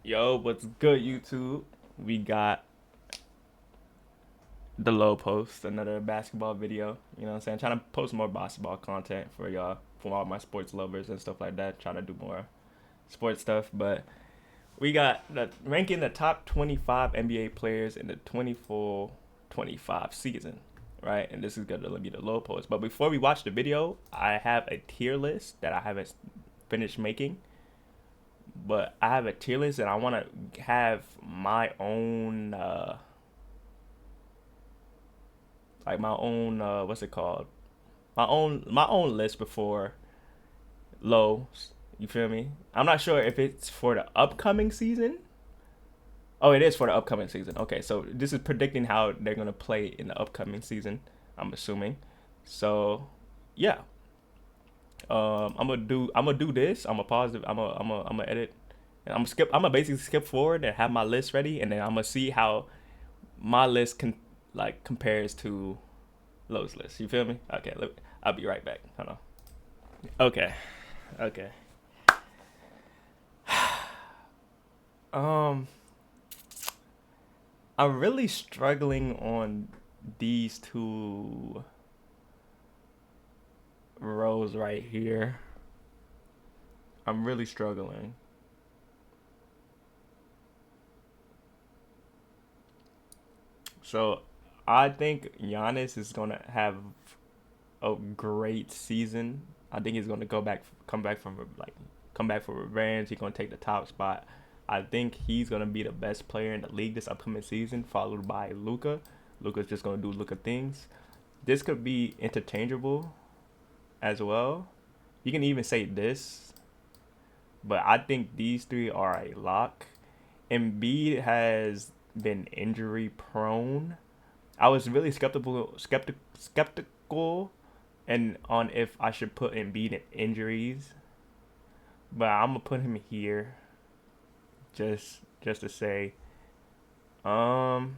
Yo, what's good, YouTube? We got the low post, another basketball video. You know what I'm saying? Trying to post more basketball content for y'all, for all my sports lovers and stuff like that. Trying to do more sports stuff. But we got ranking the top 25 NBA players in the 24-25 season, right? And this is going to be the low post. But before we watch the video, I have a tier list that I haven't finished making. But I have a tier list and I want to have my own my own what's it called, my own list before lows. You feel me? I'm not sure if it's for the upcoming season. Oh, it is for the upcoming season. Okay, so this is predicting how they're gonna play in the upcoming season, I'm assuming. So yeah, I'm gonna do this. I'm gonna pause it. I'm gonna edit, and I'm gonna basically skip forward and have my list ready, and then I'm gonna see how my list compares to Lowe's list. You feel me? Okay, I'll be right back. Hold on. Okay, okay. Um, I'm really struggling on these two rows right here. I'm really struggling. So I think Giannis is gonna have a great season. I think he's gonna come back for revenge. He's gonna take the top spot. I think he's gonna be the best player in the league this upcoming season, followed by Luca. Luca's just gonna do Luca things. This could be interchangeable as well. You can even say this, but I think these three are a lock. Embiid has been injury prone. I was really skeptical and on if I should put Embiid in injuries, but I'm gonna put him here just to say, um,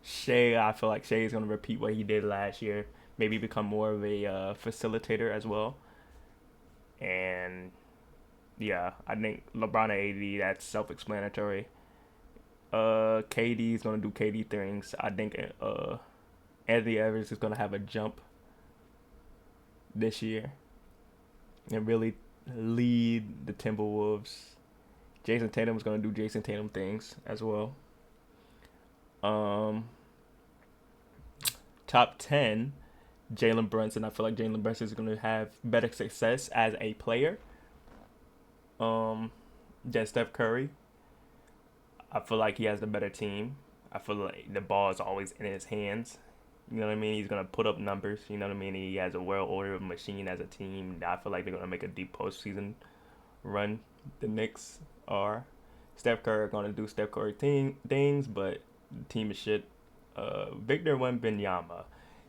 Shea. I feel like Shea is gonna repeat what he did last year. Maybe become more of a facilitator as well. And yeah, I think LeBron and AD. That's self-explanatory. KD is gonna do KD things. I think Anthony Edwards is gonna have a jump this year and really lead the Timberwolves. Jason Tatum is gonna do Jason Tatum things as well. Um, Top 10, Jalen Brunson. I feel like Jalen Brunson is gonna have better success as a player. Than Steph Curry. I feel like he has the better team. I feel like the ball is always in his hands. You know what I mean? He's gonna put up numbers. You know what I mean? He has a well-oiled machine as a team. I feel like they're gonna make a deep postseason run. The Knicks are. Steph Curry are gonna do Steph Curry things, but the team is shit. Victor Wembanyama.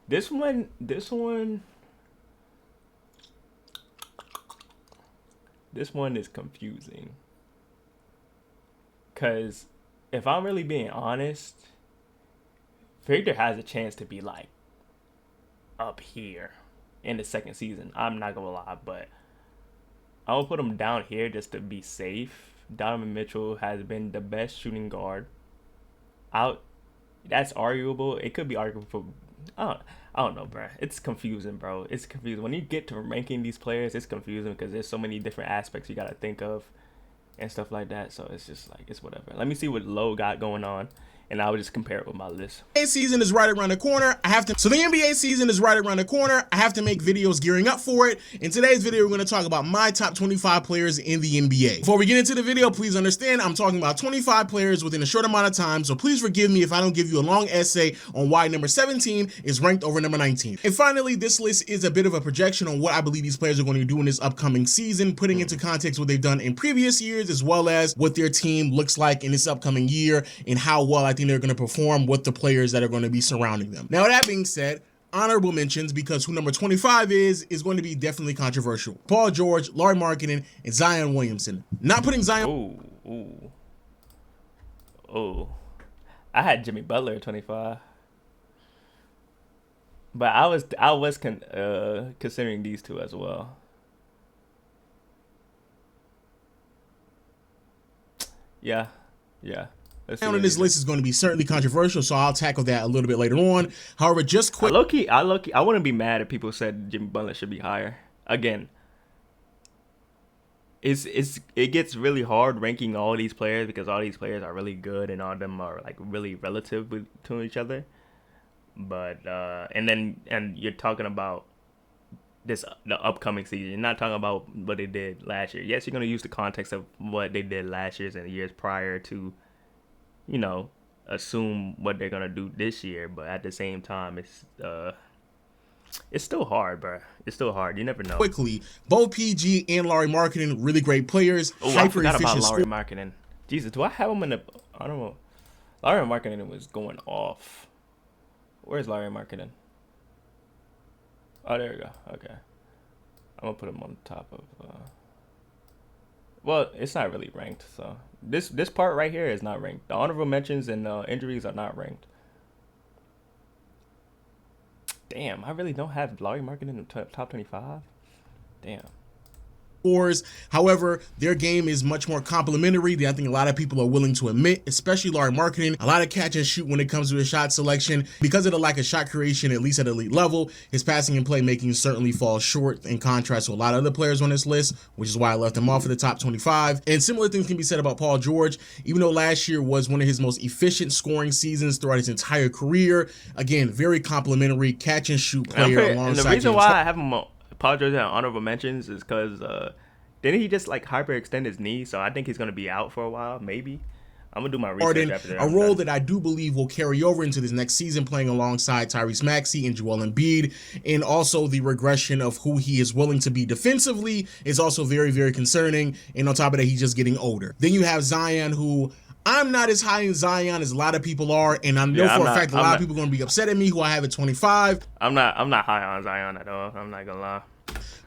This one, this one is confusing. Cause if I'm really being honest, Victor has a chance to be like up here in the second season. I'm not gonna lie, but I'm gonna put him down here just to be safe. Donovan Mitchell has been the best shooting guard out. That's arguable. It could be arguable for. I don't know, bro. It's confusing, bro. It's confusing. When you get to ranking these players, it's confusing because there's so many different aspects you gotta think of and stuff like that. So it's just like it's whatever. Let me see what Low got going on, and I would just compare it with my list. Season is right around the corner. So the NBA season is right around the corner. I have to make videos gearing up for it. In today's video, we're going to talk about my top 25 players in the NBA. Before we get into the video, please understand I'm talking about 25 players within a short amount of time. So please forgive me if I don't give you a long essay on why number 17 is ranked over number 19. And finally, this list is a bit of a projection on what I believe these players are going to do in this upcoming season, putting into context what they've done in previous years, as well as what their team looks like in this upcoming year and how well I think they're going to perform with the players that are going to be surrounding them. Now, that being said, honorable mentions, because who number 25 is going to be definitely controversial. Paul George, Lauri Markkanen, and Zion Williamson. Not putting Zion. Oh. I had Jimmy Butler at 25, but I was considering these two as well. Yeah, yeah. Let's see Down in what he this did. list is going to be certainly controversial, so I'll tackle that a little bit later on. However, just quick. I wouldn't be mad if people said Jimmy Butler should be higher. Again, it gets really hard ranking all these players because all these players are really good and all of them are like really relative to each other. But and you're talking about the upcoming season. You're not talking about what they did last year. Yes, you're gonna use the context of what they did last year and the years prior to, you know, assume what they're gonna do this year. But at the same time, it's still hard, bro. It's still hard. You never know. Quickly, both PG and Larry Marketing, really great players, Oh, I hyper forgot about efficient Larry Marketing. Jesus, do I have him in the? I don't know. Larry Marketing was going off. Where's Larry Marketing? Oh, there we go. Okay, I'm gonna put him on top of. Well, it's not really ranked. So this part right here is not ranked. The honorable mentions and injuries are not ranked. Damn, I really don't have Larry Marketing in the top 25. Damn. scores. However, their game is much more complementary than I think a lot of people are willing to admit, especially Larry Marketing. A lot of catch and shoot when it comes to his shot selection. Because of the lack of shot creation, at least at elite level, his passing and playmaking certainly falls short in contrast to a lot of other players on this list, which is why I left him off of the top 25. And similar things can be said about Paul George. Even though last year was one of his most efficient scoring seasons throughout his entire career, again, very complimentary catch and shoot player alongside. And the reason why I have him Paul George on honorable mentions is because didn't he just like hyperextend his knee? So I think he's gonna be out for a while. Maybe I'm gonna do my research after that. A role that I do believe will carry over into this next season, playing alongside Tyrese Maxey and Joel Embiid, and also the regression of who he is willing to be defensively is also very, very concerning. And on top of that, he's just getting older. Then you have Zion, who I'm not as high in Zion as a lot of people are, and I know for a fact a lot of people are going to be upset at me who I have at 25. I'm not high on Zion at all. I'm not gonna lie.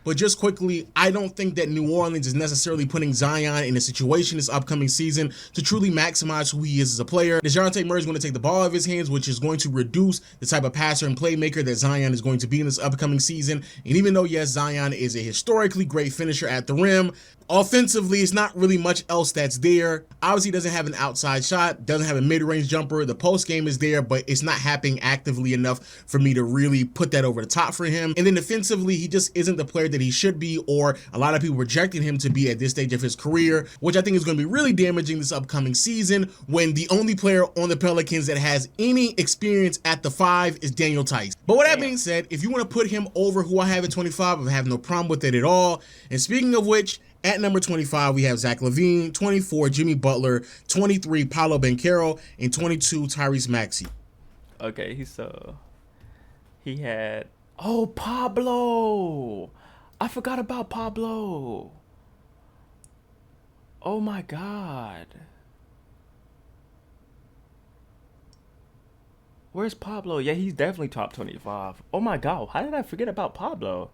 But just quickly, I don't think that New Orleans is necessarily putting Zion in a situation this upcoming season to truly maximize who he is as a player. DeJounte Murray is going to take the ball out of his hands, which is going to reduce the type of passer and playmaker that Zion is going to be in this upcoming season. And even though, yes, Zion is a historically great finisher at the rim, offensively, it's not really much else that's there. Obviously, doesn't have an outside shot, doesn't have a mid-range jumper. The post game is there, but it's not happening actively enough for me to really put that over the top for him. And then defensively, he just isn't the player that he should be, or a lot of people rejecting him to be at this stage of his career, which I think is going to be really damaging this upcoming season when the only player on the Pelicans that has any experience at the 5 is Daniel Tice. But with that being said, if you want to put him over who I have at 25, I have no problem with it at all. And speaking of which, at number 25, we have Zach LaVine, 24, Jimmy Butler, 23, Paolo Banchero, and 22, Tyrese Maxey. Okay, he had Pablo. I forgot about Pablo. Oh my God. Where's Pablo? Yeah, he's definitely top 25. Oh my God, how did I forget about Pablo?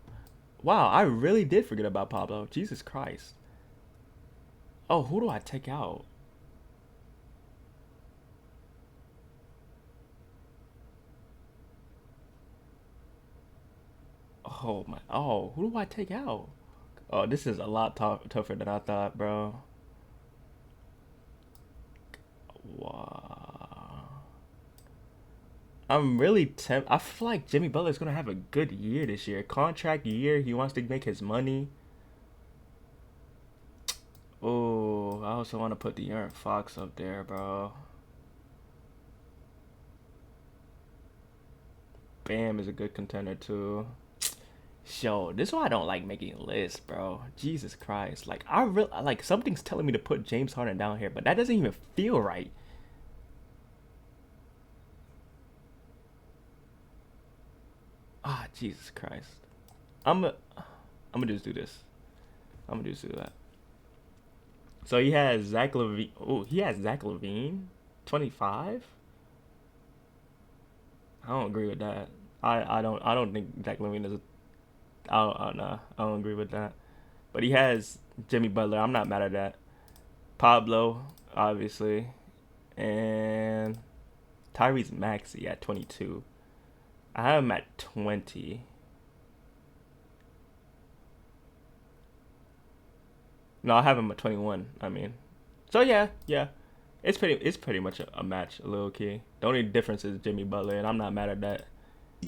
Wow, I really did forget about Pablo. Jesus Christ. Oh, who do I take out? Oh my. Oh, who do I take out? Oh, this is a lot tougher than I thought, bro. Wow. I'm really I feel like Jimmy Butler's gonna have a good year this year. Contract year. He wants to make his money. Oh, I also want to put De'Aaron Fox up there, bro. Bam is a good contender too. Yo, this is why I don't like making lists, bro. Jesus Christ. Like I really like something's telling me to put James Harden down here, but that doesn't even feel right. Ah, Jesus Christ. I'm gonna just do this. I'm gonna just do that. So he has Zach LaVine. Oh, he has Zach LaVine, 25. I don't agree with that. I don't think Zach LaVine is a. I don't know. I don't agree with that. But he has Jimmy Butler. I'm not mad at that. Pablo, obviously, and Tyrese Maxey at 22. I have him at 20. No, I have him at 21. I mean, So yeah, it's pretty much a match, a little key. The only difference is Jimmy Butler, and I'm not mad at that.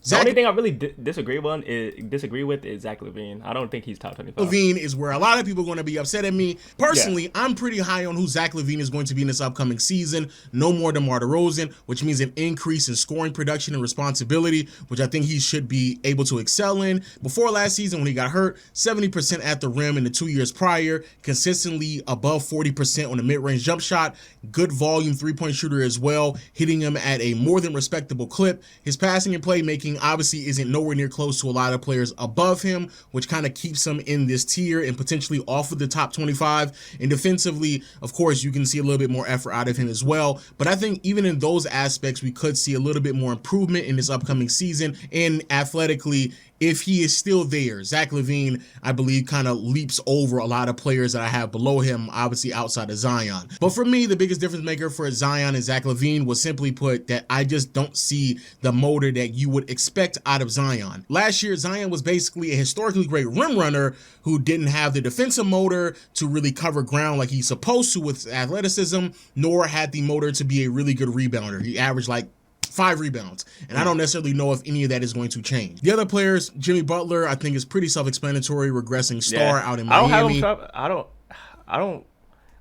The only thing I really disagree with is Zach LaVine. I don't think he's top 25. LaVine is where a lot of people are going to be upset at me. Personally, I'm pretty high on who Zach LaVine is going to be in this upcoming season. No more DeMar DeRozan, which means an increase in scoring production and responsibility, which I think he should be able to excel in. Before last season, when he got hurt, 70% at the rim in the 2 years prior, consistently above 40% on the mid-range jump shot, good volume three-point shooter as well, hitting him at a more than respectable clip. His passing and playmaking obviously isn't nowhere near close to a lot of players above him, which kind of keeps him in this tier and potentially off of the top 25. And defensively, of course, you can see a little bit more effort out of him as well. But I think even in those aspects, we could see a little bit more improvement in this upcoming season. And athletically, if he is still there, Zach LaVine, I believe, kind of leaps over a lot of players that I have below him, obviously outside of Zion. But for me, the biggest difference maker for Zion and Zach LaVine was simply put that I just don't see the motor that you would expect out of Zion. Last year, Zion was basically a historically great rim runner who didn't have the defensive motor to really cover ground like he's supposed to with athleticism, nor had the motor to be a really good rebounder. He averaged like 5 rebounds, and I don't necessarily know if any of that is going to change. The other players, Jimmy Butler, I think is pretty self-explanatory, regressing star out in Miami. I don't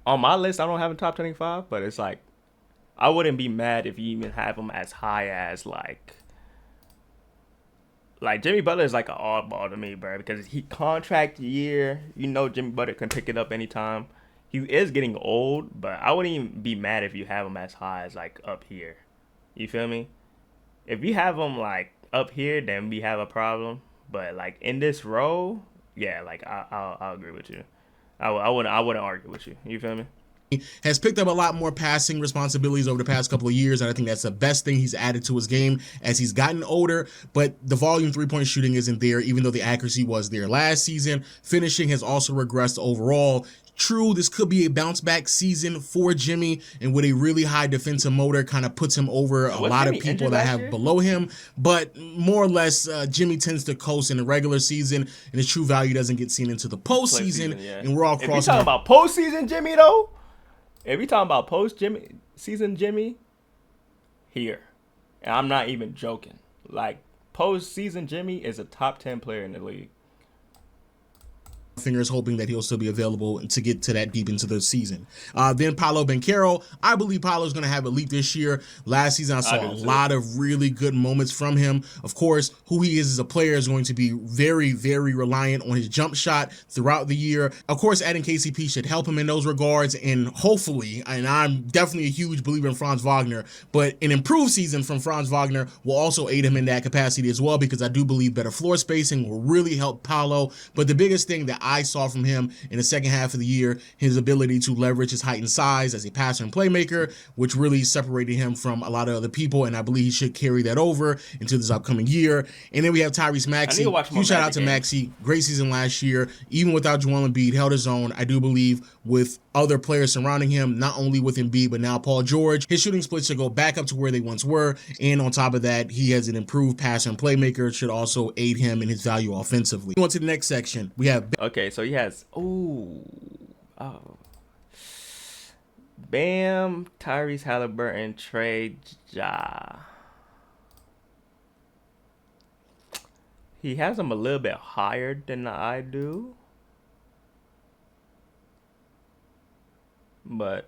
on my list, I don't have him top 25, but it's like, I wouldn't be mad if you even have him as high as like Jimmy Butler is like an oddball to me, bro, because he contract year, Jimmy Butler can pick it up anytime. He is getting old, but I wouldn't even be mad if you have him as high as like up here. You feel me? If you have them like up here, then we have a problem. But like in this row, yeah, like I'll agree with you. I wouldn't argue with you. You feel me? Has picked up a lot more passing responsibilities over the past couple of years, and I think that's the best thing he's added to his game as he's gotten older. But the volume three-point shooting isn't there, even though the accuracy was there last season. Finishing has also regressed overall. True, this could be a bounce back season for Jimmy, and with a really high defensive motor kind of puts him over a lot of people that have below him. But more or less, Jimmy tends to coast in the regular season, and his true value doesn't get seen into the postseason. And we're all crossing. If you're talking about postseason Jimmy, though, if you're talking about postseason Jimmy, here, and I'm not even joking. Like postseason Jimmy is a top 10 player in the league. Fingers hoping that he'll still be available to get to that deep into the season. Then Paolo Banchero. I believe Paolo's going to have a leap this year. Last season, I saw a lot of really good moments from him. Of course, who he is as a player is going to be very, very reliant on his jump shot throughout the year. Of course, adding KCP should help him in those regards. And hopefully, and I'm definitely a huge believer in Franz Wagner, but an improved season from Franz Wagner will also aid him in that capacity as well, because I do believe better floor spacing will really help Paolo. But the biggest thing that I saw from him in the second half of the year, his ability to leverage his height and size as a passer and playmaker, which really separated him from a lot of other people, and I believe he should carry that over into this upcoming year. And then we have Tyrese Maxey. Huge shout out to Maxey. Great season last year, even without Joel Embiid, held his own, I do believe, with other players surrounding him, not only with Embiid, but now Paul George. His shooting splits should go back up to where they once were, and on top of that, he has an improved passer and playmaker, should also aid him in his value offensively. On to the next section, we have... Okay, so he has... Bam, Tyrese Halliburton, Trey Ja. He has him a little bit higher than I do. But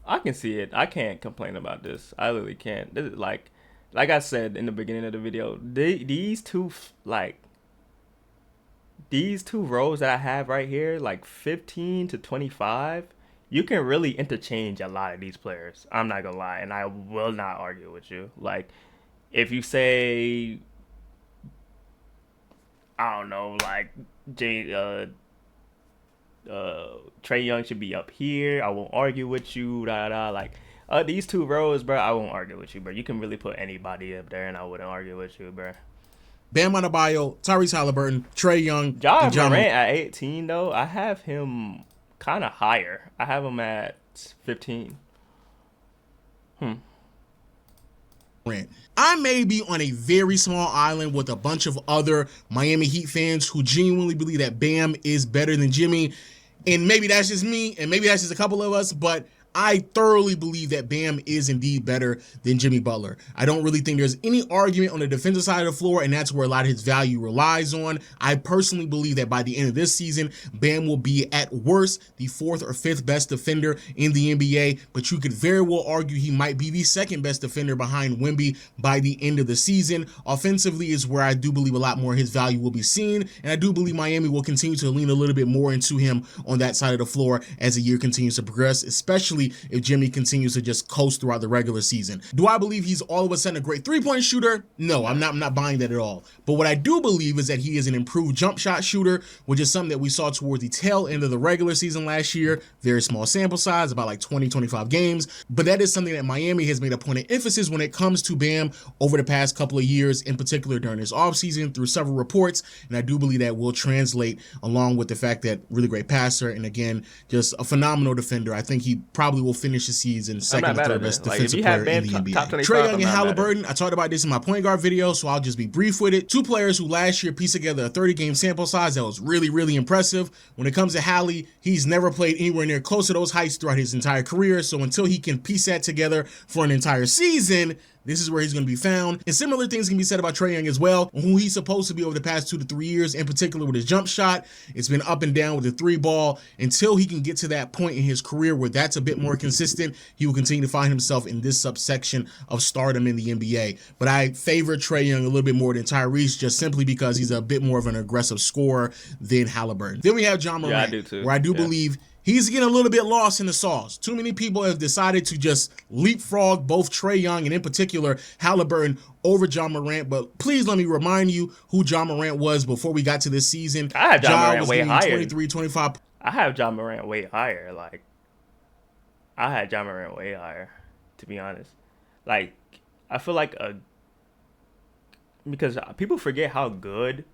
I can see it. I can't complain about this. I literally can't. This is like I said in the beginning of the video, these two rows that I have right here, like 15 to 25, you can really interchange a lot of these players. I'm not gonna lie, and I will not argue with you. Like, if you say, I don't know, like Trae Young should be up here, I won't argue with you. Like, these two rows, bro, I won't argue with you, bro. You can really put anybody up there, and I wouldn't argue with you, bro. Bam Adebayo, Tyrese Halliburton, Trae Young, Ja Morant at 18, though, I have him kind of higher. I have him at 15. I may be on a very small island with a bunch of other Miami Heat fans who genuinely believe that Bam is better than Jimmy. And maybe that's just me, and maybe that's just a couple of us, but I thoroughly believe that Bam is indeed better than Jimmy Butler. I don't really think there's any argument on the defensive side of the floor, and that's where a lot of his value relies on. I personally believe that by the end of this season, Bam will be at worst the 4th or 5th best defender in the NBA, but you could very well argue he might be the 2nd best defender behind Wemby by the end of the season. Offensively is where I do believe a lot more of his value will be seen, and I do believe Miami will continue to lean a little bit more into him on that side of the floor as the year continues to progress, especially if Jimmy continues to just coast throughout the regular season. Do I believe he's all of a sudden a great three-point shooter? No, I'm not buying that at all. But what I do believe is that he is an improved jump shot shooter, which is something that we saw towards the tail end of the regular season last year. Very small sample size, about like 20, 25 games. But that is something that Miami has made a point of emphasis when it comes to Bam over the past couple of years, in particular during his offseason through several reports. And I do believe that will translate along with the fact that really great passer and again, just a phenomenal defender. I think he probably will finish the season 2nd or 3rd best defensive player in the NBA. Trae Young and Halliburton, I talked about this in my point guard video, so I'll just be brief with it. Two players who last year pieced together a 30-game sample size that was really, really impressive. When it comes to Hallie, he's never played anywhere near close to those heights throughout his entire career, so until he can piece that together for an entire season, this is where he's going to be found. And similar things can be said about Trae Young as well, who he's supposed to be over the past 2 to 3 years, in particular with his jump shot. It's been up and down with the 3-ball. Until he can get to that point in his career where that's a bit more consistent, he will continue to find himself in this subsection of stardom in the NBA. But I favor Trae Young a little bit more than Tyrese, just simply because he's a bit more of an aggressive scorer than Halliburton. Then we have John Morant, I do too. where I do believe he's getting a little bit lost in the sauce. Too many people have decided to just leapfrog both Trae Young and in particular Halliburton over John Morant. But please let me remind you who John Morant was before we got to this season. I have John Morant way higher. 23, 25. I have John Morant way higher. Like, I had John Morant way higher, to be honest. Like, I feel like because people forget how good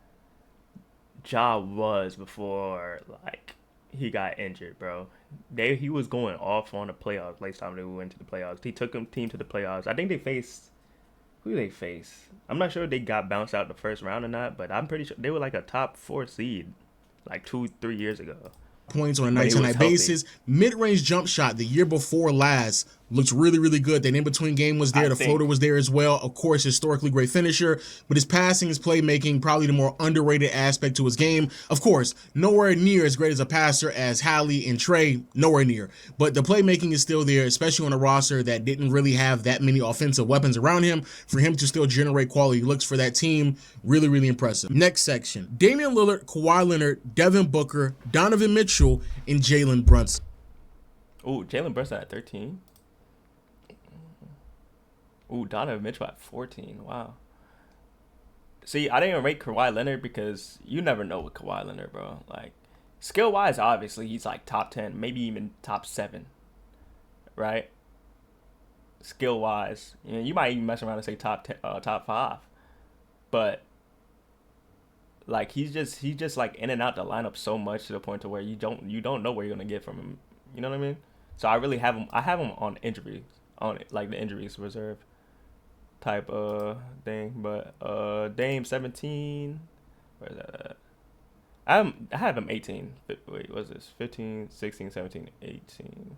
Ja was before, like, he got injured, bro. He was going off on the playoffs. Last time they went to the playoffs, he took him team to the playoffs. I think they faced who they faced. I'm not sure if they got bounced out the first round or not, but I'm pretty sure they were like a top 4 seed, like 2-3 years ago. Points on a night-to-night basis. Mid-range jump shot the year before last looked really, really good. That in-between game was there. The floater was there as well. Of course, historically great finisher. But his passing, his playmaking, probably the more underrated aspect to his game. Of course, nowhere near as great as a passer as Hallie and Trae. Nowhere near. But the playmaking is still there, especially on a roster that didn't really have that many offensive weapons around him. For him to still generate quality looks for that team, really, really impressive. Next section. Damian Lillard, Kawhi Leonard, Devin Booker, Donovan Mitchell, and Jalen Brunson. Oh, Jalen Brunson at 13. Ooh, Donovan Mitchell at 14. Wow. See, I didn't even rate Kawhi Leonard because you never know with Kawhi Leonard, bro. Like, skill-wise, obviously, he's like top 10, maybe even top 7, right? Skill-wise. You know, you might even mess around and say top 5. But, like, he's just like in and out the lineup so much to the point to where you don't know where you're going to get from him. You know what I mean? So I really have him on injuries, on like the injuries reserve type thing. But Dame 17, where's that at? I have him 18. Wait, what's this? 15, 16, 17, 18.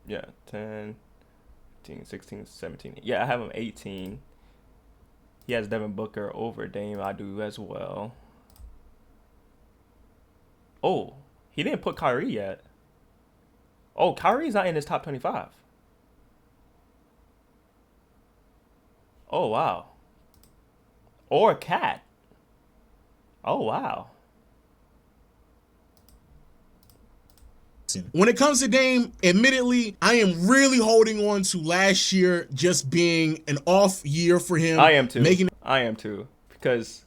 Yeah, 10, 15, 16, 17. Yeah, I have him 18. He has Devin Booker over Dame. I do as well. Oh, he didn't put Kyrie yet. Oh, Kyrie's not in his top 25. Oh, wow. Or Cat. Oh, wow. When it comes to Dame, admittedly, I am really holding on to last year just being an off year for him. I am too. Because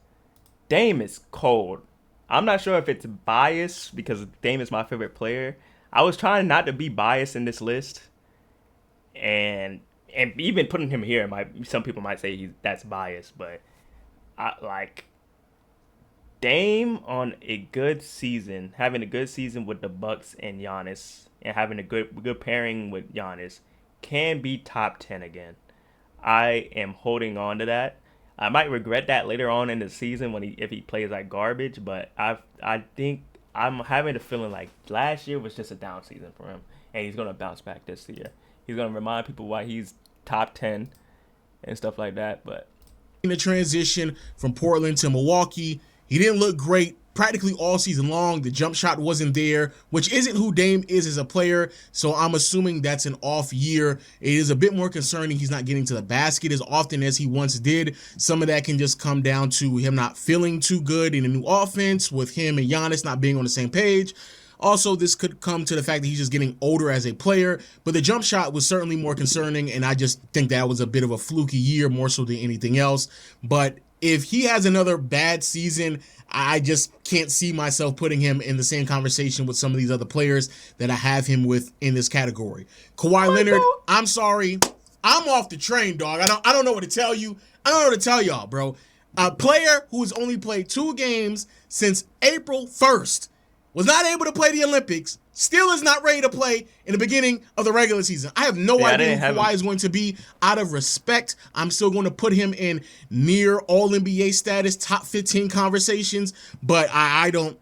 Dame is cold. I'm not sure if it's biased because Dame is my favorite player. I was trying not to be biased in this list. And even putting him here, some people might say that's biased, but Dame on a good season, having a good season with the Bucks and Giannis, and having a good pairing with Giannis, can be top 10 again. I am holding on to that. I might regret that later on in the season if he plays like garbage, but I think I'm having a feeling like last year was just a down season for him, and he's gonna bounce back this year. He's gonna remind people why he's top 10 and stuff like that. But in the transition from Portland to Milwaukee, he didn't look great practically all season long. The jump shot wasn't there, which isn't who Dame is as a player. So I'm assuming that's an off year. It is a bit more concerning he's not getting to the basket as often as he once did. Some of that can just come down to him not feeling too good in a new offense with him and Giannis not being on the same page. Also, this could come to the fact that he's just getting older as a player, but the jump shot was certainly more concerning, and I just think that was a bit of a fluky year more so than anything else. But if he has another bad season, I just can't see myself putting him in the same conversation with some of these other players that I have him with in this category. Kawhi Leonard, I'm sorry. I'm off the train, dog. I don't know what to tell you. I don't know what to tell y'all, bro. A player who has only played 2 games since April 1st was not able to play the Olympics, still is not ready to play in the beginning of the regular season. I have no idea who Kawhi is going to be. Out of respect, I'm still going to put him in near All-NBA status, top 15 conversations, but I don't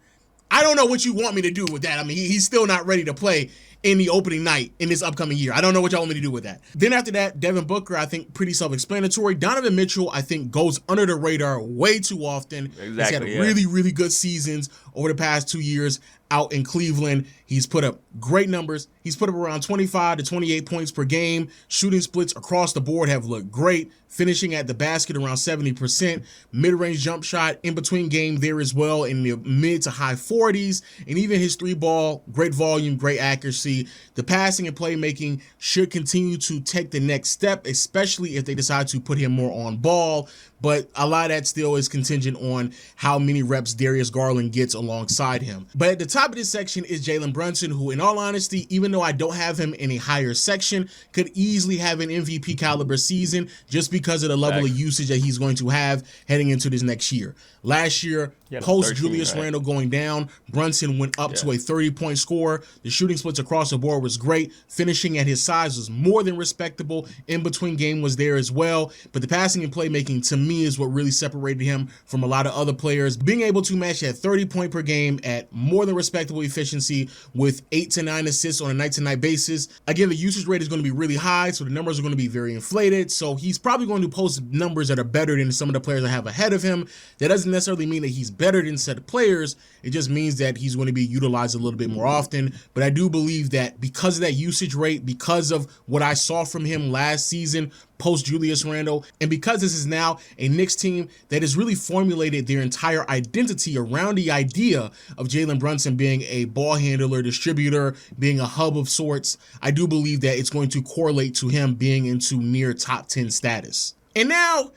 know what you want me to do with that. I mean, he's still not ready to play in the opening night in this upcoming year. I don't know what y'all want me to do with that. Then after that, Devin Booker, I think pretty self-explanatory. Donovan Mitchell, I think, goes under the radar way too often. Exactly, he's had really, really good seasons over the past 2 years out in Cleveland. He's put up great numbers. He's put up around 25 to 28 points per game. Shooting splits across the board have looked great. Finishing at the basket around 70%. Mid-range jump shot in between game there as well in the mid to high 40s. And even his 3-ball, great volume, great accuracy. The passing and playmaking should continue to take the next step, especially if they decide to put him more on ball. But a lot of that still is contingent on how many reps Darius Garland gets alongside him. But at the top of this section is Jalen Brunson, who, in all honesty, even though I don't have him in a higher section, could easily have an MVP caliber season just because of the level of usage that he's going to have heading into this next year. Last year, post Julius Randle going down, Brunson went up to a 30-point score. The shooting splits across the board was great. Finishing at his size was more than respectable. In between game was there as well. But the passing and playmaking, to me, is what really separated him from a lot of other players. Being able to match that 30 point per game at more than respectable efficiency with 8 to 9 assists on a night-to-night basis. Again, the usage rate is going to be really high, so the numbers are going to be very inflated. So he's probably going to post numbers that are better than some of the players I have ahead of him. That doesn't necessarily mean that he's better than said players. It just means that he's going to be utilized a little bit more often. But I do believe that because of that usage rate, because of what I saw from him last season, post Julius Randle, and because this is now a Knicks team that has really formulated their entire identity around the idea of Jalen Brunson being a ball handler, distributor, being a hub of sorts, I do believe that it's going to correlate to him being into near top 10 status. And now,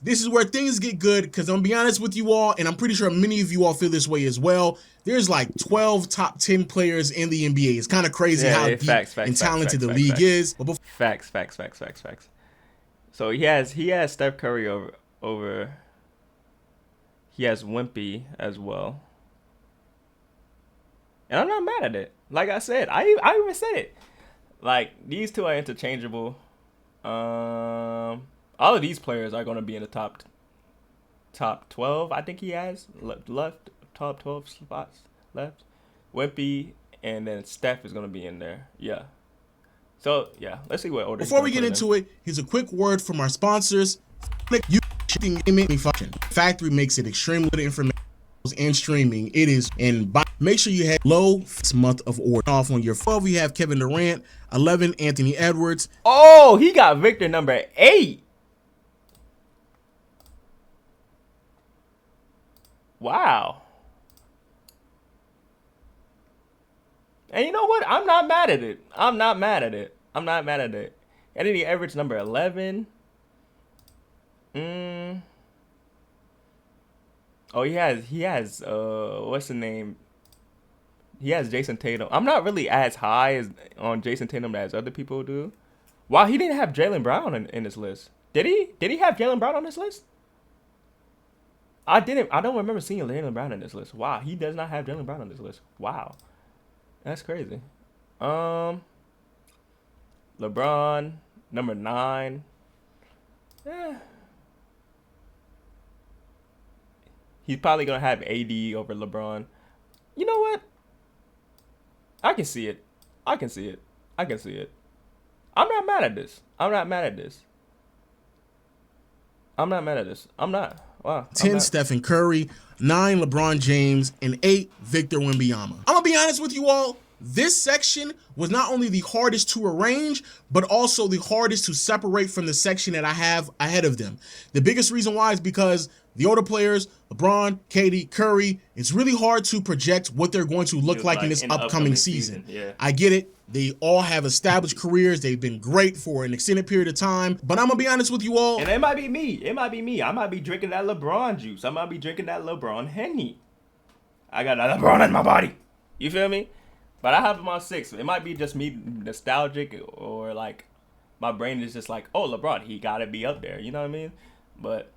this is where things get good, because I'm going to be honest with you all, and I'm pretty sure many of you all feel this way as well. There's like 12 top 10 players in the NBA. It's kind of crazy how deep and talented the league is. Facts. So he has Steph Curry over. He has Wimpy as well, and I'm not mad at it. Like I said, I even said it. Like, these two are interchangeable. All of these players are going to be in the top 12. I think he has left top 12 spots left. Wimpy and then Steph is going to be in there. Yeah. So, yeah, let's see what order. Before we get into it, here's a quick word from our sponsors. Function. Factory makes it extremely good information and streaming. It is, and make sure you have low this month of order off on your 12. You have Kevin Durant, 11 Anthony Edwards. Oh, he got Victor number 8. Wow. And you know what? I'm not mad at it. Anthony Edwards number 11. Oh, he has what's the name? He has Jason Tatum. I'm not really as high on Jason Tatum as other people do. Wow, he didn't have Jaylen Brown in his list. Did he? Did he have Jaylen Brown on his list? I don't remember seeing Jaylen Brown in this list. Wow, he does not have Jaylen Brown on this list. Wow, that's crazy. Um, LeBron number 9. Eh, he's probably gonna have AD over LeBron. You know what? I can see it. I can see it. I can see it. I'm not mad at this. I'm not mad at this. I'm not mad at this. I'm not. Wow. 10, Stephen Curry. 9, LeBron James. And 8, Victor Wembanyama. I'm going to be honest with you all. This section was not only the hardest to arrange, but also the hardest to separate from the section that I have ahead of them. The biggest reason why is because the older players, LeBron, KD, Curry, it's really hard to project what they're going to look like in this upcoming season. Yeah. I get it. They all have established careers. They've been great for an extended period of time. But I'm going to be honest with you all. And it might be me. It might be me. I might be drinking that LeBron juice. I might be drinking that LeBron Henny. I got that LeBron in my body. You feel me? But I have him on 6. It might be just me nostalgic, or like my brain is just like, oh, LeBron, he got to be up there. You know what I mean? But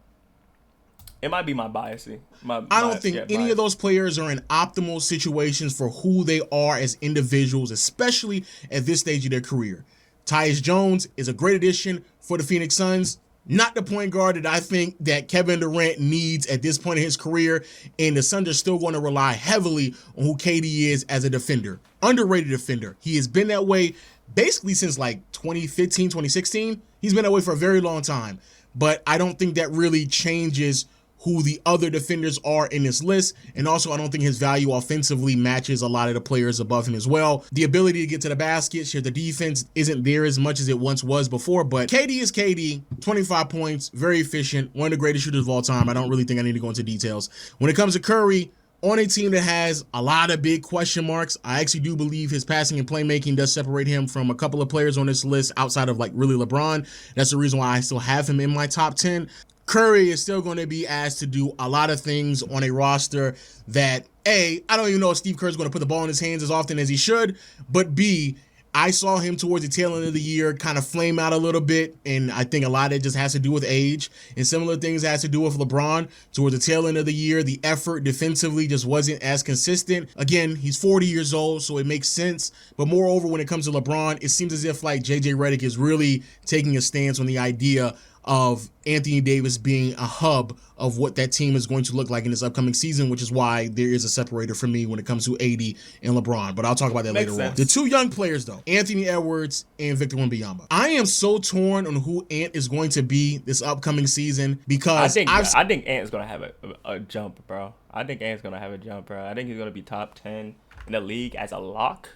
it might be my biasing. I don't think any of those players are in optimal situations for who they are as individuals, especially at this stage of their career. Tyus Jones is a great addition for the Phoenix Suns. Not the point guard that I think that Kevin Durant needs at this point in his career, and the Suns are still going to rely heavily on who KD is as a defender. Underrated defender. He has been that way basically since like 2015, 2016. He's been that way for a very long time, but I don't think that really changes who the other defenders are in this list. And also, I don't think his value offensively matches a lot of the players above him as well. The ability to get to the basket, share the defense isn't there as much as it once was before, but KD is KD, 25 points, very efficient, one of the greatest shooters of all time. I don't really think I need to go into details. When it comes to Curry, on a team that has a lot of big question marks, I actually do believe his passing and playmaking does separate him from a couple of players on this list outside of like really LeBron. That's the reason why I still have him in my top 10. Curry is still going to be asked to do a lot of things on a roster that, A, I don't even know if Steve Kerr is going to put the ball in his hands as often as he should, but B, I saw him towards the tail end of the year kind of flame out a little bit, and I think a lot of it just has to do with age, and similar things has to do with LeBron. Towards the tail end of the year, the effort defensively just wasn't as consistent. Again, he's 40 years old, so it makes sense, but moreover, when it comes to LeBron, it seems as if like JJ Redick is really taking a stance on the idea of Anthony Davis being a hub of what that team is going to look like in this upcoming season, which is why there is a separator for me when it comes to AD and LeBron. But I'll talk about that later on. The two young players, though, Anthony Edwards and Victor Wembanyama. I am so torn on who Ant is going to be this upcoming season because I think Ant is going to have a jump, bro. I think Ant's going to have a jump, bro. I think he's going to be top 10 in the league as a lock.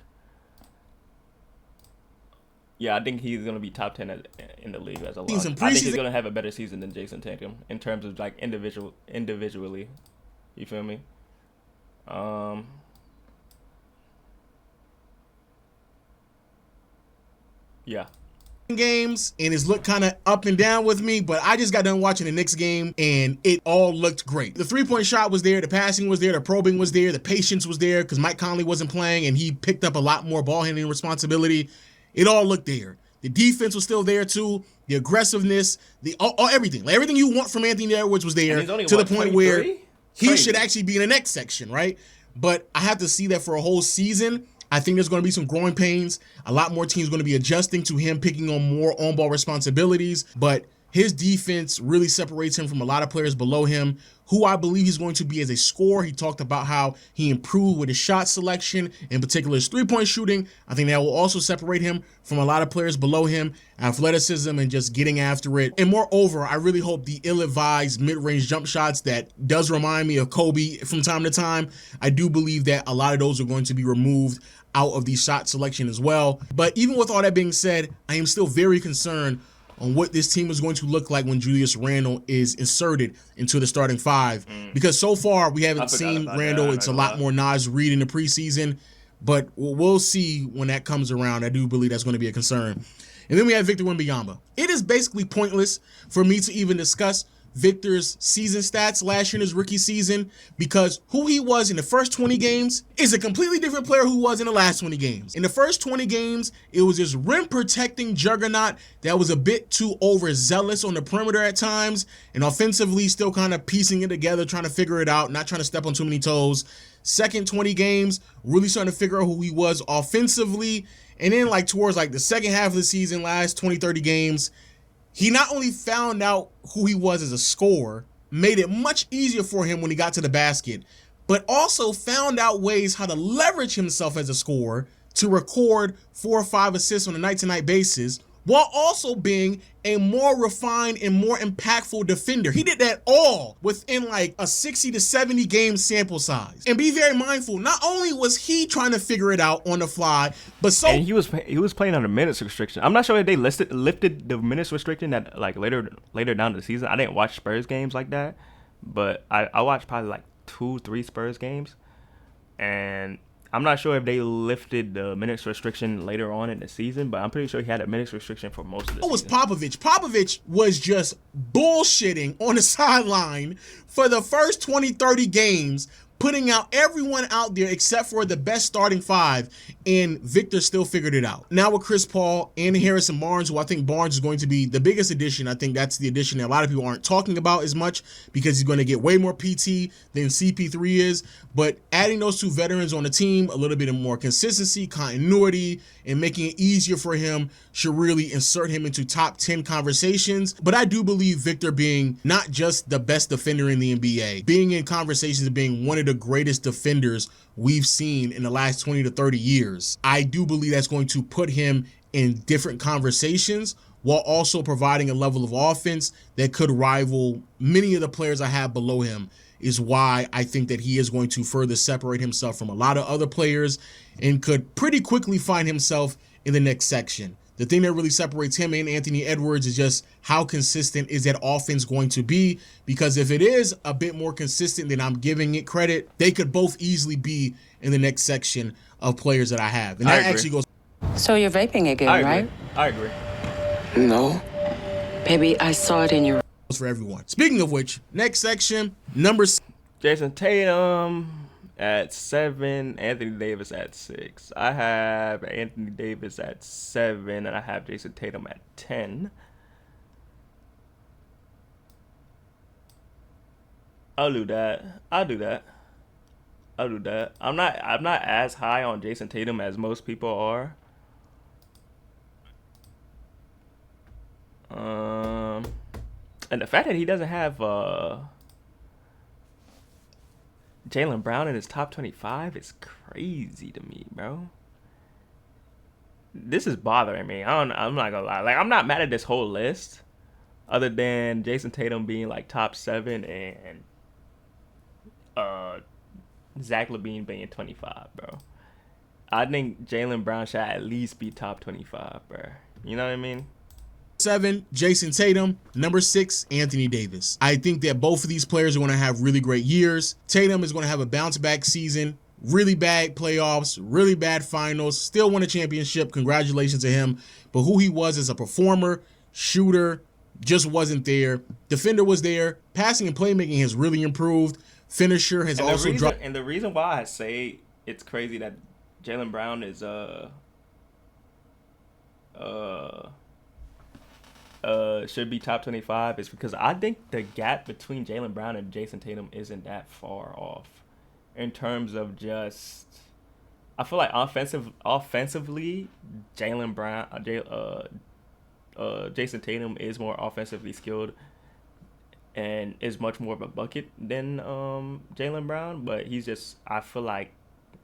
Yeah, I think he's going to be top 10 in the league as a lock. I think he's going to have a better season than Jason Tatum in terms of like individually. You feel me? Yeah. Games and his look kind of up and down with me, but I just got done watching the Knicks game and it all looked great. The three-point shot was there, the passing was there, the probing was there, the patience was there because Mike Conley wasn't playing and he picked up a lot more ball handling responsibility. It all looked there. The defense was still there too. The aggressiveness, everything. Like everything you want from Anthony Edwards was there to the point where he should actually be in the next section, right? But I have to see that for a whole season. I think there's going to be some growing pains. A lot more teams going to be adjusting to him picking on more on-ball responsibilities. But his defense really separates him from a lot of players below him, who I believe he's going to be as a scorer. He talked about how he improved with his shot selection, in particular his three-point shooting. I think that will also separate him from a lot of players below him, athleticism and just getting after it. And moreover, I really hope the ill-advised mid-range jump shots that does remind me of Kobe from time to time, I do believe that a lot of those are going to be removed out of the shot selection as well. But even with all that being said, I am still very concerned on what this team is going to look like when Julius Randle is inserted into the starting five. Because so far, we haven't seen Randle. It's a lot more Naz Reid in the preseason. But we'll see when that comes around. I do believe that's going to be a concern. And then we have Victor Wembanyama. It is basically pointless for me to even discuss Victor's season stats last year in his rookie season, because who he was in the first 20 games is a completely different player who was in the last 20 games. In the first 20 games, it was this rim protecting juggernaut that was a bit too overzealous on the perimeter at times, and offensively still kind of piecing it together, trying to figure it out, not trying to step on too many toes. Second 20 games, really starting to figure out who he was offensively. And then like towards like the second half of the season, last 20, 30 games, he not only found out who he was as a scorer, made it much easier for him when he got to the basket, but also found out ways how to leverage himself as a scorer to record 4 or 5 assists on a night-to-night basis, while also being a more refined and more impactful defender. He did that all within like a 60 to 70 game sample size. And be very mindful, not only was he trying to figure it out on the fly, but and he was playing under minutes restriction. I'm not sure if they lifted the minutes restriction that like later down the season. I didn't watch Spurs games like that, but I watched probably like 2-3 Spurs games, and I'm not sure if they lifted the minutes restriction later on in the season, but I'm pretty sure he had a minutes restriction for most of the season. It was Popovich. Popovich was just bullshitting on the sideline for the first 20, 30 games, putting out everyone out there except for the best starting 5, and Victor still figured it out. Now with Chris Paul and Harrison Barnes, who I think Barnes is going to be the biggest addition. I think that's the addition that a lot of people aren't talking about as much because he's going to get way more PT than CP3 is. But adding those two veterans on the team, a little bit of more consistency, continuity, and making it easier for him should really insert him into top 10 conversations. But I do believe Victor being not just the best defender in the NBA, being in conversations of being one of the greatest defenders we've seen in the last 20 to 30 years. I do believe that's going to put him in different conversations while also providing a level of offense that could rival many of the players I have below him, is why I think that he is going to further separate himself from a lot of other players and could pretty quickly find himself in the next section. The thing that really separates him and Anthony Edwards is just how consistent is that offense going to be, because if it is a bit more consistent than I'm giving it credit, they could both easily be in the next section of players that I have. And that actually goes... So you're vaping again, right? I agree. No. Baby, I saw it in your... For everyone. Speaking of which, next section, number... Jason Tatum at 7, Anthony Davis at 6. I have Anthony Davis at 7, and I have Jason Tatum at 10. I'll do that. I'm not as high on Jason Tatum as most people are. And the fact that he doesn't have Jaylen Brown in his top 25 is crazy to me, bro. This is bothering me. I'm not gonna lie. Like, I'm not mad at this whole list, other than Jason Tatum being like top 7 and Zach LaVine being 25, bro. I think Jaylen Brown should at least be top 25, bro. You know what I mean? 7, Jason Tatum. Number 6, Anthony Davis. I think that both of these players are going to have really great years. Tatum is going to have a bounce-back season, really bad playoffs, really bad finals, still won a championship. Congratulations to him. But who he was as a performer, shooter, just wasn't there. Defender was there. Passing and playmaking has really improved. Finisher has also dropped. And the reason why I say it's crazy that Jaylen Brown is should be top 25 is because I think the gap between Jaylen Brown and Jason Tatum isn't that far off in terms of just, I feel like offensively Jaylen Brown Jason Tatum is more offensively skilled and is much more of a bucket than Jaylen Brown, but he's just, I feel like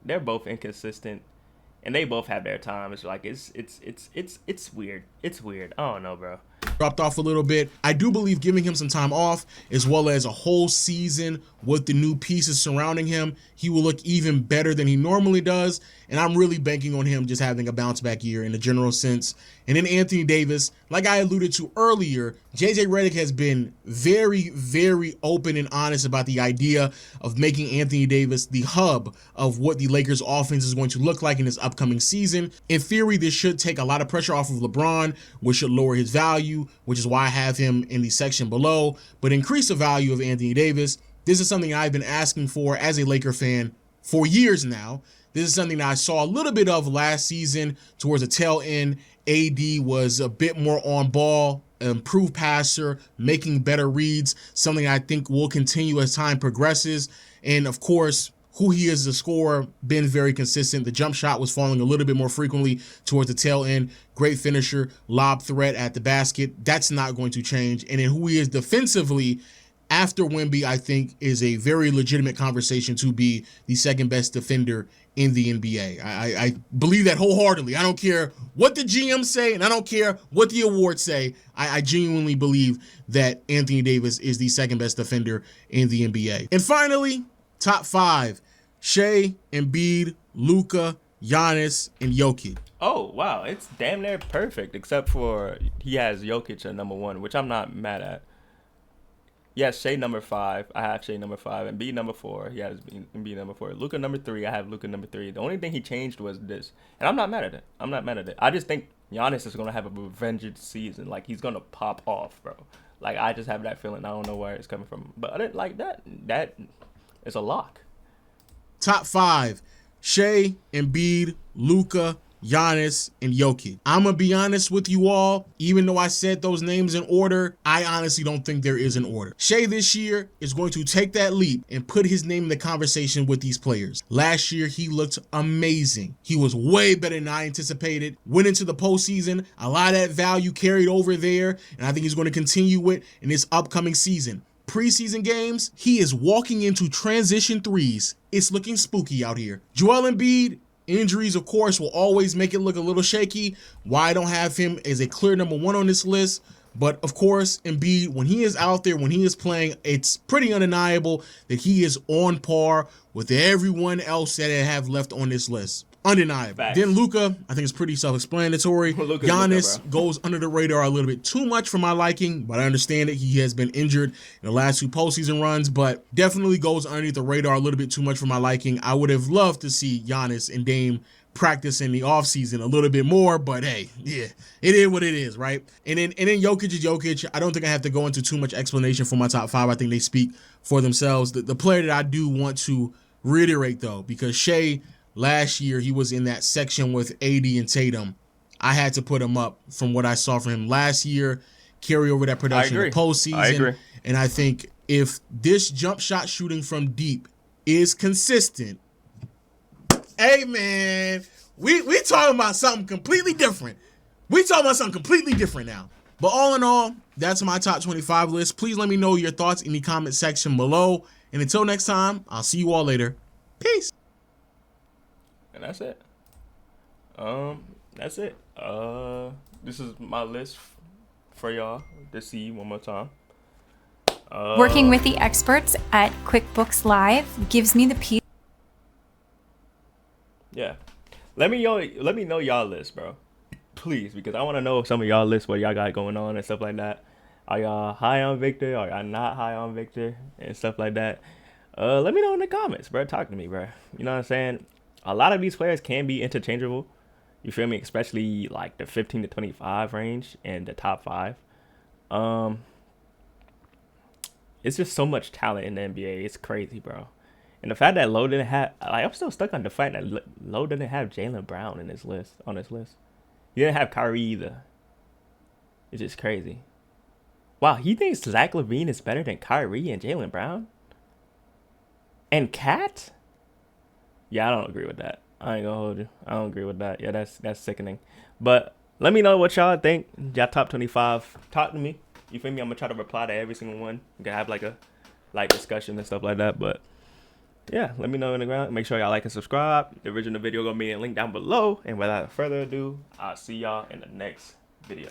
they're both inconsistent. And they both have their time. It's like it's weird. It's weird. I don't know, bro. Dropped off a little bit. I do believe giving him some time off, as well as a whole season with the new pieces surrounding him, he will look even better than he normally does. And I'm really banking on him just having a bounce back year in a general sense. And then Anthony Davis, like I alluded to earlier, JJ Redick has been very, very open and honest about the idea of making Anthony Davis the hub of what the Lakers offense is going to look like in this upcoming season. In theory, this should take a lot of pressure off of LeBron, which should lower his value. value, which is why I have him in the section below, but increase the value of Anthony Davis. This is something I've been asking for as a Laker fan for years now. This is something that I saw a little bit of last season towards the tail end. AD was a bit more on ball, improved passer, making better reads, something I think will continue as time progresses. And of course, who he is as a scorer, been very consistent. The jump shot was falling a little bit more frequently towards the tail end. Great finisher, lob threat at the basket. That's not going to change. And then who he is defensively after Wemby, I think, is a very legitimate conversation to be the second best defender in the NBA. I believe that wholeheartedly. I don't care what the GMs say, and I don't care what the awards say. I genuinely believe that Anthony Davis is the second best defender in the NBA. And finally, top 5, Shea, Embiid, Luka, Giannis, and Jokic. Oh, wow. It's damn near perfect, except for he has Jokic at number 1, which I'm not mad at. Yes, Shea number 5. I have Shea number 5. And B number 4. He has B number 4. Luka number 3. I have Luka number 3. The only thing he changed was this. And I'm not mad at it. I'm not mad at it. I just think Giannis is going to have a revenge season. Like, he's going to pop off, bro. Like, I just have that feeling. I don't know where it's coming from. But I didn't like that. That is a lock. Top 5, Shea, Embiid, Luka, Giannis, and Jokic. I'm going to be honest with you all. Even though I said those names in order, I honestly don't think there is an order. Shea this year is going to take that leap and put his name in the conversation with these players. Last year, he looked amazing. He was way better than I anticipated. Went into the postseason. A lot of that value carried over there, and I think he's going to continue it in this upcoming season. Preseason games, he is walking into transition threes. It's looking spooky out here. Joel Embiid, injuries, of course, will always make it look a little shaky. Why I don't have him as a clear number 1 on this list. But of course, Embiid, when he is out there, when he is playing, it's pretty undeniable that he is on par with everyone else that I have left on this list. Undeniable. Facts. Then Luka, I think it's pretty self-explanatory. Giannis goes under the radar a little bit too much for my liking, but I understand that he has been injured in the last 2 postseason runs, but definitely goes underneath the radar a little bit too much for my liking. I would have loved to see Giannis and Dame practice in the offseason a little bit more, but hey, yeah, it is what it is, right? And then Jokic is Jokic. I don't think I have to go into too much explanation for my top 5. I think they speak for themselves. The player that I do want to reiterate, though, because Shea, last year, he was in that section with AD and Tatum. I had to put him up from what I saw from him last year, carry over that production in the postseason. I agree. And I think if this jump shot shooting from deep is consistent, hey, man, we talking about something completely different. We talking about something completely different now. But all in all, that's my top 25 list. Please let me know your thoughts in the comment section below. And until next time, I'll see you all later. Peace. And that's it. That's it. This is my list for y'all to see one more time. Working with the experts at QuickBooks Live gives me the peace. Yeah. Let me know y'all list, bro. Please, because I want to know some of y'all lists, what y'all got going on and stuff like that. Are y'all high on Victor? Are y'all not high on Victor? And stuff like that. Let me know in the comments, bro. Talk to me, bro. You know what I'm saying? A lot of these players can be interchangeable. You feel me? Especially like the 15 to 25 range and the top 5. It's just so much talent in the NBA. It's crazy, bro. And the fact that Lowe didn't have, like, I'm still stuck on the fact that Lowe didn't have Jaylen Brown in his list, on his list. He didn't have Kyrie either. It's just crazy. Wow, he thinks Zach LaVine is better than Kyrie and Jaylen Brown? And Cat? Yeah, I don't agree with that. I ain't gonna hold you. I don't agree with that. Yeah, that's sickening. But let me know what y'all think. Y'all top 25. Talk to me. You feel me? I'm gonna try to reply to every single one. We can have like a discussion and stuff like that. But yeah, let me know in the ground. Make sure y'all like and subscribe. The original video gonna be in the link down below. And without further ado, I'll see y'all in the next video.